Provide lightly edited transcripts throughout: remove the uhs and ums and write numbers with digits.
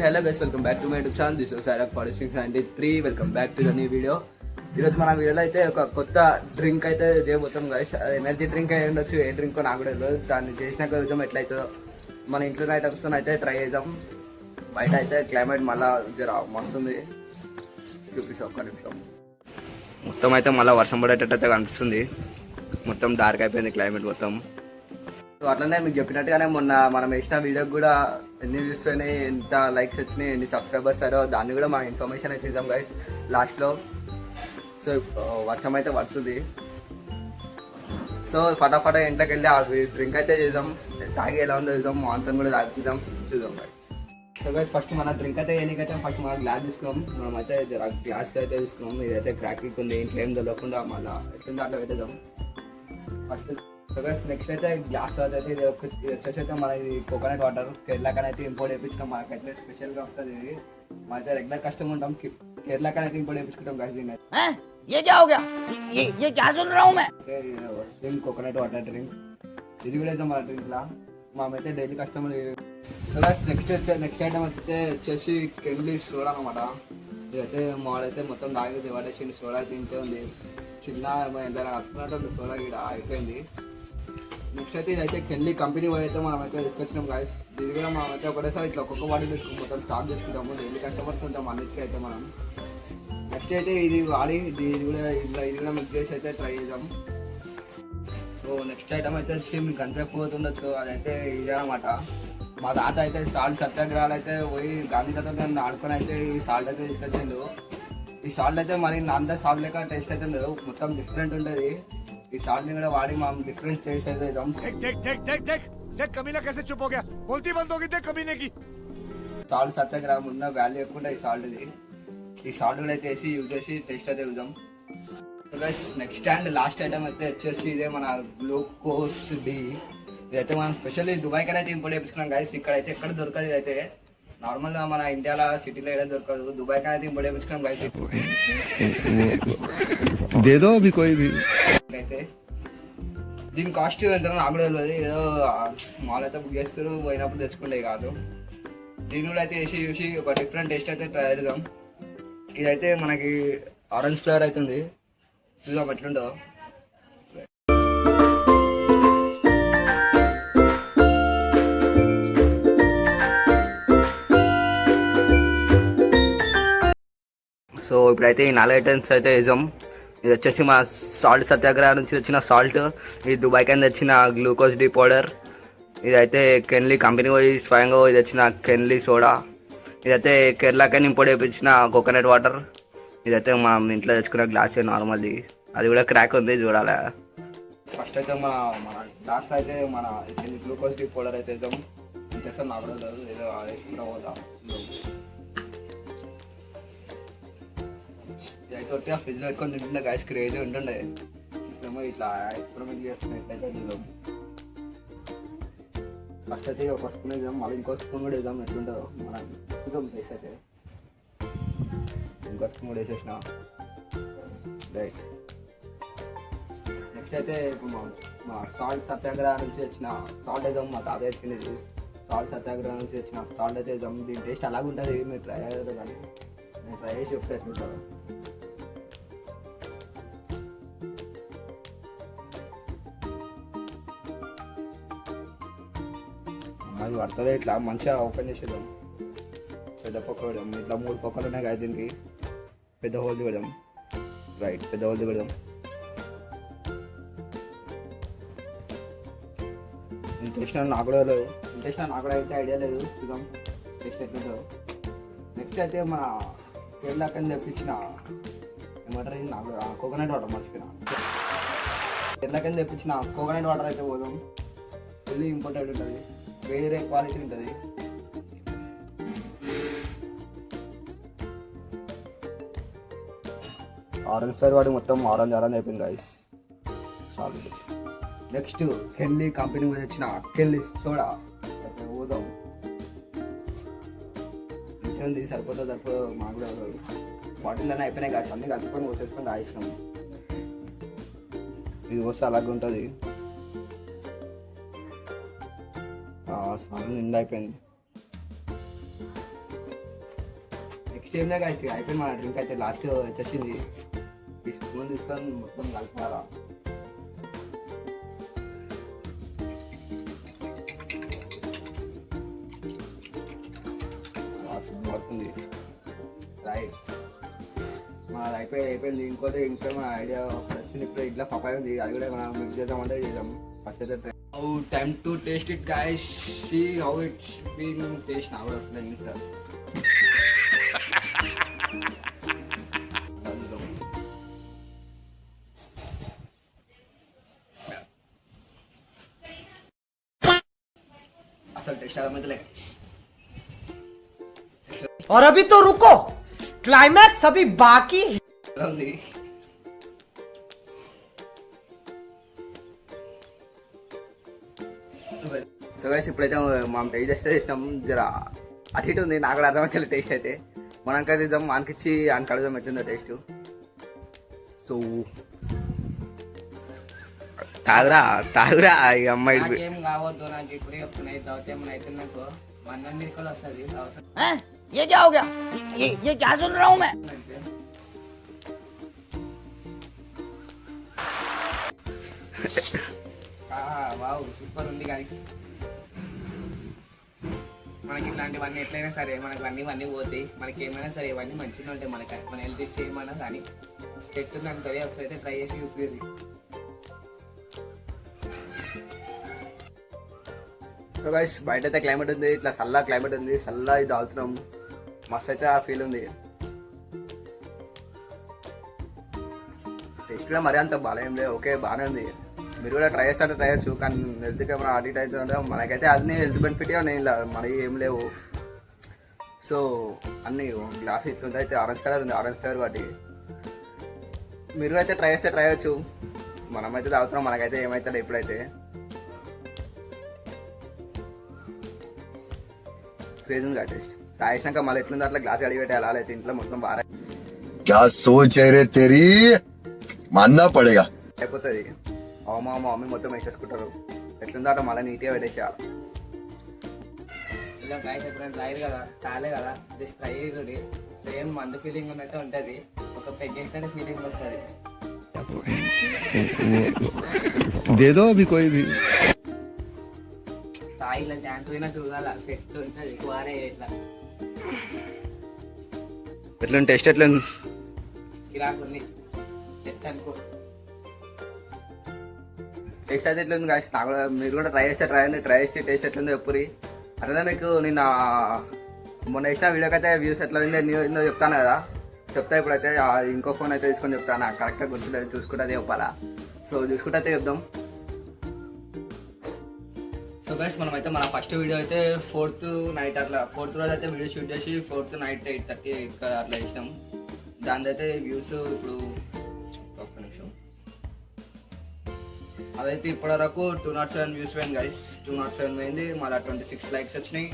hello guys, welcome back to my YouTube channel. This is Sarak4693. Welcome back to the new video. ఈరోజు మన వీడియోలో అయితే ఒక కొత్త డ్రింక్ అయితే చేయబోతాం గైస్. ఎనర్జీ డ్రింక్ అయి ఉండొచ్చు, ఏ డ్రింక్ నాకు కూడా తెలియదు. దాన్ని చేసినాక చూద్దాం ఎట్లయితుందో. మన ఇంట్లో ఐటమ్స్తో అయితే ట్రై చేద్దాం. బయట అయితే క్లైమేట్ మళ్ళీ జర మస్తుంది, చూపిస్తాం ఒక్క నిమిషం. మొత్తం అయితే మళ్ళీ వర్షం పడేటట్టు అయితే కనిపిస్తుంది. మొత్తం డార్క్ అయిపోయింది క్లైమేట్ మొత్తం. సో అట్లనే మీకు చెప్పినట్టుగానే మొన్న మనం వేసిన వీడియోకి కూడా ఎన్ని వ్యూస్ అయినాయి, ఎంత లైక్స్ వచ్చినాయి, ఎన్ని సబ్స్క్రైబర్స్ అయ్యారో దాన్ని కూడా మన ఇన్ఫర్మేషన్ అయితే ఇద్దాం గైస్ లాస్ట్లో. సో వర్షం అయితే పడుతుంది. సో ఫటాఫట ఇంట్లోకి వెళ్ళి ఆ డ్రింక్ అయితే చేద్దాం. తాగి ఎలా ఉందో చూద్దాం, మాన్సన్ కూడా తాగిద్దాం, చూద్దాం గైస్. సో గైస్ ఫస్ట్ మన డ్రింక్ అయితే ఏనికైతే ఫస్ట్ మన గ్లాస్ తీసుకున్నాం. మనం అయితే గ్లాస్ అయితే తీసుకున్నాం. ఇదైతే క్రాకింగ్ ఉంది, ఇంట్లో ఏం తెలియకుండా మళ్ళీ ఎట్లుందో అట్లా పెట్టేద్దాం ఫస్ట్. సో గైస్ నెక్స్ట్ అయితే గ్లాస్ అయితే ఇది వచ్చేసి అయితే మన ఇది కోకోనట్ వాటర్ కేరళకనైతే ఇంపోర్ట్ చేయించినాం. మనకైతే స్పెషల్గా వస్తుంది. ఇది మనైతే రెగ్యులర్ కస్టమర్ ఉంటాం, కేరళకనైతే ఇంపోర్ట్ చేయించుకుంటాం గైస్. దీన్ని కోకోనట్ వాటర్ డ్రింక్ ఇది కూడా అయితే మన డ్రింక్లా మేమైతే daily customer. So guys next item అయితే వచ్చేసి కెండ్లీ సోడా అనమాట. ఇదైతే మాడైతే మొత్తం తాగి పడేసి సోడా తింటే ఉంది. చిన్న ఎంత అట్టుకున్నట్టు సోడా ఇక్కడ అయిపోయింది. నెక్స్ట్ అయితే ఇదైతే కెండ్లీ కంపెనీ అయితే మనం అయితే తీసుకొచ్చినాం గాయస్. ఇది కూడా మనం అయితే ఒకటేసారి ఇట్లా ఒక్కొక్క వాడి తీసుకుని మొత్తం స్టాక్ చేసుకుంటాము. డైలీ కస్టమర్స్ ఉంటాం అన్నిటికీ అయితే మనం. నెక్స్ట్ అయితే ఇది వాడి ఇది కూడా మిక్స్ చేసి అయితే ట్రై చేద్దాం. సో నెక్స్ట్ ఐటమ్ అయితే వచ్చి మీకు కనిపించకపోతుండొచ్చు, అదైతే ఇదే అనమాట. మా తాత అయితే సాల్ట్ సత్యాగ్రహాలు అయితే పోయి గాంధీ తాత ఆడుకొని అయితే ఈ సాల్ట్ అయితే తీసుకొచ్చిండు. ఈ సాల్ట్ అయితే మరి అంత సాల్ట్ లెక్క టేస్ట్ అయితే ఉండదు, మొత్తం డిఫరెంట్ ఉంటుంది. ఈ సాల్ట్ ని కూడా వాడి మనం డిఫరెంట్ టేస్ట్ అయితే సాల్ట్ సత్యాగ్రహం ఉన్న వాల్యూ ఎక్కువ ఈ సాల్ట్ ఇది. ఈ సాల్ట్ కూడా అయితే వేసి యూజ్ చేసి టేస్ట్ అయితే చూద్దాం. నెక్స్ట్ అండ్ లాస్ట్ ఐటమ్ అయితే వచ్చేసి ఇదే మన గ్లూకోస్ డి. ఇదైతే మనం స్పెషల్లీ దుబాయ్ కన్నా అయితే ఇంపోర్ట్ చేయించుకున్నాం గైస్. ఇక్కడ అయితే ఎక్కడ దొరకదు. ఇదైతే నార్మల్గా మన ఇండియాలో సిటీలో ఏదో దొరకదు, దుబాయ్ కన్నా అయితే ఇంపోర్ట్ చేయించుకున్నాం గైస్. అయితే దీని కాస్ట్ ఎంత నాకు కూడా తెలియదు. ఏదో మాల్ అయితే బుక్ చేస్తారు, పోయినప్పుడు తెచ్చుకుంటే కాదు. దీని కూడా అయితే వేసి చూసి ఒక డిఫరెంట్ టేస్ట్ అయితే ట్రై చేద్దాం. ఇదైతే మనకి ఆరెంజ్ ఫ్లేవర్ అవుతుంది, చూద్దాం ఎట్లుంటుందో. సో ఇప్పుడైతే ఈ 4 ఐటమ్స్ అయితే వేసాం. ఇది వచ్చేసి మా సాల్ట్ సత్యాగ్రహ నుంచి వచ్చిన సాల్ట్, ఇది దుబాయ్ కింద వచ్చిన గ్లూకోజ్ డి పౌడర్, ఇదైతే కెన్లీ కంపెనీ పోయి స్వయంగా ఇది వచ్చిన కెన్లీ సోడా, ఇదైతే కేరళకైనా ఇంపోర్ట్ చేయించిన కోకోనట్ వాటర్, ఇదైతే మా ఇంట్లో తెచ్చుకున్న గ్లాస్ నార్మల్ది, అది కూడా క్రాక్ ఉంది చూడాలి. ఫస్ట్ అయితే మన గ్లాస్ అయితే మన గ్లూకోజ్ డి పౌడర్ అయితే వేద్దాం. ఇంకేసారి నాకు కూడా ఏదో వేసుకుంటా పోతా. ఇదైతే ఒట్టిగా ఫ్రిడ్జ్లో పెట్టుకొని తింటుండే గ్యాస్ క్రేజీ ఉంటుండే. ఇప్పుడేమో ఇట్లా ఎక్స్పెరిమెంట్ చేస్తున్నాయి. ఎట్లయితే చూద్దాం. ఫస్ట్ అయితే ఒక స్పూన్ వేద్దాం, మళ్ళీ ఇంకో స్పూన్ కూడా వేద్దాం. ఎట్లుంటుందో మనం చూద్దాం. టేస్ట్ అయితే ఇంకో స్పూన్ కూడా వేసేసిన రైట్. నెక్స్ట్ అయితే ఇప్పుడు మా సాల్ట్ సత్యాగ్రహం నుంచి వచ్చిన సాల్ట్ వేద్దాం. మా తాత వేసుకునేది సాల్ట్ సత్యాగ్రహం నుంచి వచ్చిన సాల్ట్ అయితే వేద్దాం. దీని టేస్ట్ అలాగే ఉంటుంది, మీరు ట్రై అయ్యారు కానీ నేను ట్రై చేసి చెప్తే ఎట్లుంటుందో. అది పడుతుంది. ఇట్లా మంచిగా ఓపెన్ చేసేద్దాం. పెద్ద పొక్క పెడదాం. ఇట్లా 3 పొక్కలు ఉన్నాయి కదా, దీనికి పెద్ద హోల్ పెడదాం. రైట్, పెద్ద హోల్ పెడదాం. ఇంట్రెస్ట్ నాకు కూడా లేదు, నాకు కూడా అయితే ఐడియా లేదు. చూద్దాం టేస్ట్ ఎట్లుంటుందో. నెక్స్ట్ అయితే మన కేరళ కింద తెప్పించిన ఏమంటారు ఇది, నాకు కోకోనట్ వాటర్ మర్చిపోయినా. కేరళ కింద తెప్పించిన కోకోనట్ వాటర్ అయితే పోదాం. ఫుల్లీ ఇంపార్టెంట్ ఉంటుంది, వేరే క్వాలిటీ ఉంటుంది. ఆరెంజ్ ఫ్లేవర్ వాడి మొత్తం ఆరెంజ్ అయిపోయింది guys. Salt. Next Kinley company వచ్చిన కెన్లీ సోడా పోదాం. మంచిగా సరిపోతుంది మాకు కూడా బాటిల్లోనే అయిపోయినాయి కాదు, అన్నీ కలుపుకొని వచ్చేసుకొని రాయిస్తాం. ఇది వస్తే అలాగే ఉంటుంది. సాల్ట్ నిండా అయిపోయింది. నెక్స్ట్ ఏం లేదు guys, అయిపోయింది మన డ్రింక్ అయితే లాస్ట్ వచ్చేసింది. ఈ స్పూన్ తీసుకొని మొత్తం కలపాలా. పడుతుంది రైట్. మనది అయిపోయింది. ఇంకోటి ఇంకా మన ఐడియా వచ్చింది. ఇప్పుడు ఇట్లా పపాయ ఉంది, అది కూడా మనం మిక్స్ చేద్దామంటే చేద్దాం. ఫస్ట్ అయితే time to taste it guys, see how it's been taste. నా కూడా వస్తుంది సార్. అసలు టేస్ట్ అవ్వట్లే. और अभी तो रुको, क्लाइमैक्स अभी बाकी ఉంది. సో గైస్ ఇప్పుడైతే మనం టేస్ట్ చేసినాం. జర అటు ఇటు ఉంది, నాకు కూడా అర్థమవుతుంది టేస్ట్ అయితే. మనం కదిద్దాం, మనకిచ్చి అని కడుగుదాం ఎట్లుందో టేస్ట్. సో తాగురా ఈ అమ్మాయి. నాకేం కావద్దు, నాకు ఇప్పుడే చెప్తున్నాయి. తాగితే ఏమైనా అయితే నాకు మన మీద కూడా వస్తుంది. ये क्या हो गया? ये क्या सुन रहा हूँ मैं? వావ్ సూపర్ ఉంది గాయస్. మనకి ఇట్లాంటివన్నీ ఎట్లయినా సరే మనకి అన్నీ పోతాయి. మనకి ఏమైనా సరే ఇవన్నీ మంచిగా ఉంటాయి. మనకి మన హెల్త్ ఇష్యూ ఏమైనా కానీ చెప్తుంది అనుకోని ఒకసారి ట్రై చేసి చూపేది. సో గైస్ బయట అయితే క్లైమేట్ ఉంది, ఇట్లా చల్ల క్లైమేట్ ఉంది. చల్ల ఇది తాగుతున్నాం, మస్తు అయితే ఆ ఫీల్ ఉంది. టేస్ట్ కూడా మరీ అంత బాగా లేదు, ఓకే బాగానే ఉంది. మీరు కూడా ట్రై చేస్తే ట్రై చేయొచ్చు, కానీ హెల్త్కి ఏమైనా అడిక్ట్ అవుతుంటే మనకైతే అన్ని హెల్త్ బెనిఫిట్ ఉన్నాయి, ఇలా మనకి ఏం లేవు. సో అన్ని గ్లాస్ ఇచ్చుకుంటే అయితే ఆరెంజ్ కలర్ ఉంది, ఆరెంజ్ కలర్ వాటి మీరు అయితే ట్రై చేస్తే ట్రై చేయొచ్చు. మనమైతే తాగుతున్నాం, మనకైతే ఏమవుతుంది ఇప్పుడైతే. క్రేజ్ ఉంది టేస్ట్. తాగేసినాక మళ్ళీ ఎట్లుంది అట్లా గ్లాస్ అడిగి పెట్టి అలా అయితే ఇంట్లో మొత్తం బాగా क्या सोच है रे तेरी, मानना पड़ेगा. అయిపోతుంది. మా మమ్మీ మొత్తం వేసేసుకుంటారు. ఎట్లుందో అట్లా మళ్ళీ నీట్గా పెట్టేసేయాలి. ఇలా గాయస్ ఎప్పుడైనా తాగరు కదా, తాలే కదా, జస్ట్ ట్రై చేసి సేమ్ మందు ఫీలింగ్ ఉన్నట్టు ఉంటుంది. ఒక పెగ్ వేసినట్టు ఫీలింగ్ వస్తుంది. दे दो अभी कोई भी. తాగి ఇలా డ్యాన్స్ పోయినా చూడాల, సెట్ ఉంటుంది. వారే ఇట్లా ఎట్లుంది టేస్ట్, ఎట్లుంది? కిరాకుంది సెట్ అనుకో. టేస్ట్ అయితే ఎట్లుంది కాదు, నాకు కూడా మీరు కూడా ట్రై చేస్తే ట్రై చేసి టేస్ట్ ఎట్లుందో చెప్పురి. అట్లనే మీకు నిన్న మొన్న వేసిన వీడియోకి అయితే వ్యూస్ ఎట్లా ఉందో చెప్తాను కదా. చెప్తా ఇప్పుడైతే ఇంకో ఫోన్ అయితే తీసుకొని చెప్తాను. నాకు కరెక్ట్గా గుర్తుంటుంది, చూసుకుంటే చెప్పాలా. సో చూసుకుంటే అయితే చెప్దాం. సో గైస్ మనమైతే మన ఫస్ట్ వీడియో అయితే 4th నైట్ అట్లా 4th రోజు అయితే వీడియో షూట్ చేసి 4th నైట్ 8:30 ఇక్కడ అట్లా చేసినాం. దాని అయితే వ్యూస్ ఇప్పుడు ఒక్క నిమిషం, అదైతే ఇప్పటి వరకు 207 వ్యూస్ పోయింది గైస్. 207 పోయింది. మళ్ళీ 26 లైక్స్ వచ్చినాయి.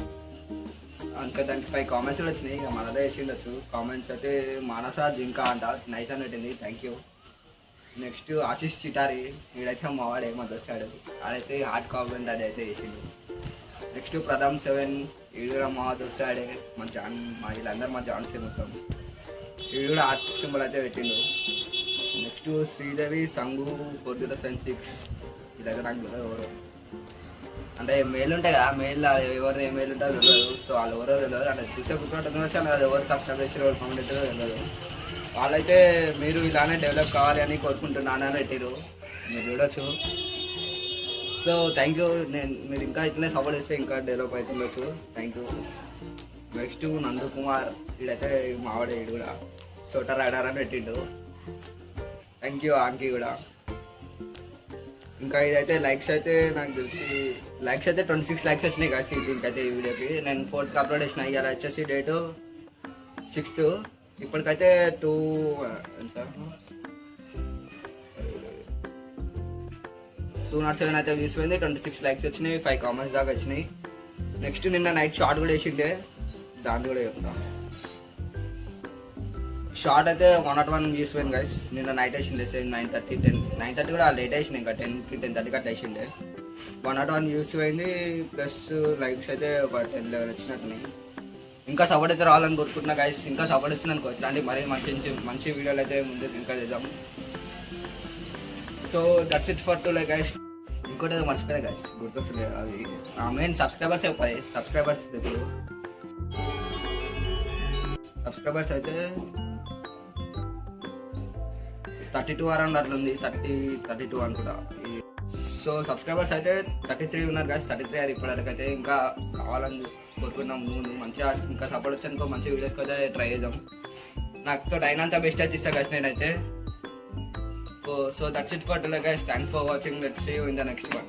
ఇంకా దానికి 5 కామెంట్స్ కూడా వచ్చినాయి. ఇక మనదే వేసి ఉండొచ్చు. కామెంట్స్ అయితే మానస జింకా అంట, నైస్ అని పెట్టింది, థ్యాంక్ యూ. నెక్స్ట్ ఆశీష్ చిటారి, వీడైతే మావాడే మా దోస్తాడు, ఆడైతే హార్ట్ కామెంట్ అది అయితే వేసిండు. నెక్స్ట్ ప్రథమ్ 7, వీడు కూడా మా దోస్తాడే, మా జాన్, మా వీళ్ళందరూ మా జాన్సే మొత్తం. వీడు కూడా హార్ట్ సింబల్ అయితే పెట్టిండు. నెక్స్ట్ శ్రీదేవి సంగు 4076, ఈ దగ్గర నాకు తెలియదు ఎవరు, అంటే మెయిల్ ఉంటాయి కదా, మెయిల్ ఎవరు ఏ మెయిల్ ఉంటుందో తెలియదు. సో వాళ్ళు ఎవరో తెలియదు, అంటే చూసే కూర్చుంటుంది, అది ఎవరు సబ్స్క్రైబ్ చేసి ఎవరు కామెంట్ అవుతుందో తెలియదు. వాళ్ళైతే మీరు ఇలానే డెవలప్ కావాలి అని కోరుకుంటున్నాను అని పెట్టారు, మీరు చూడొచ్చు. So thank you. మీరు ఇంకా ఇట్లనే సపోర్ట్ చేస్తే ఇంకా డెవలప్ అవుతుండొచ్చు, థ్యాంక్ యూ. నెక్స్ట్ నందు కుమార్, వీడైతే మావాడే, వీడు కూడా చోట రైడర్ అని పెట్టిండు, థ్యాంక్ యూ. ఆంకి కూడా. ఇంకా ఇదైతే లైక్స్ అయితే నాకు తెలిసి లైక్స్ అయితే 26 లైక్స్ వచ్చినాయి కాసి దీనికైతే. ఈ వీడియోకి నేను 4th అప్లోడ్ చేసిన. ఇవాళ వచ్చేసి డేటు 6th. ఇప్పటికైతే 207 అయితే వ్యూస్ పోయింది, 26 లైక్స్ వచ్చినాయి, 5 కామెంట్స్ దాకా వచ్చినాయి. నెక్స్ట్ నిన్న నైట్ షార్ట్ కూడా వేసిండే, దాన్ని కూడా చెప్తాను. షార్ట్ అయితే 101 వ్యూస్ పోయింది గైస్. నిన్న నైట్ వేసిండే, సేమ్ 9:30 కూడా లేట్ వేసిండే, ఇంకా 10కి 10:30 అట్లా వేసిండే. 101 వ్యూస్ పోయింది, ప్లస్ లైక్స్ అయితే ఒక 10-11 వచ్చినట్టున్నాయి. ఇంకా సపోర్ట్ అయితే రావాలని కోరుకుంటున్నా గైస్. ఇంకా సపోర్ట్ వచ్చిందనుకో ఇట్లాంటి మరీ మంచి వీడియోలు అయితే ముందు ఇంకా చేద్దాం. So that's it for today guys. ఇంకోటి ఏదో మర్చిపోయా గైస్, గుర్తొస్తుంది అది మెయిన్ సబ్స్క్రైబర్స్ అయిపోయి. సబ్స్క్రైబర్స్ అయితే 32 అరౌండ్ అట్లా ఉంది, 32 అనుకుంటా. సో సబ్స్క్రైబర్స్ అయితే 33 ఉన్నారు గైస్. 33 అది ఇప్పటివరకు అయితే. ఇంకా కావాలని కోరుకున్నాం ముందు మంచిగా. ఇంకా సపోర్ట్ వచ్చానుకో మంచి వీడియోస్ అయితే ట్రై చేద్దాం. నాకు అయినంత బెస్ట్ అయితే ఇస్తా గైస్ నేనైతే. So that's it for today guys. Thanks for watching. Let's see you in the next one.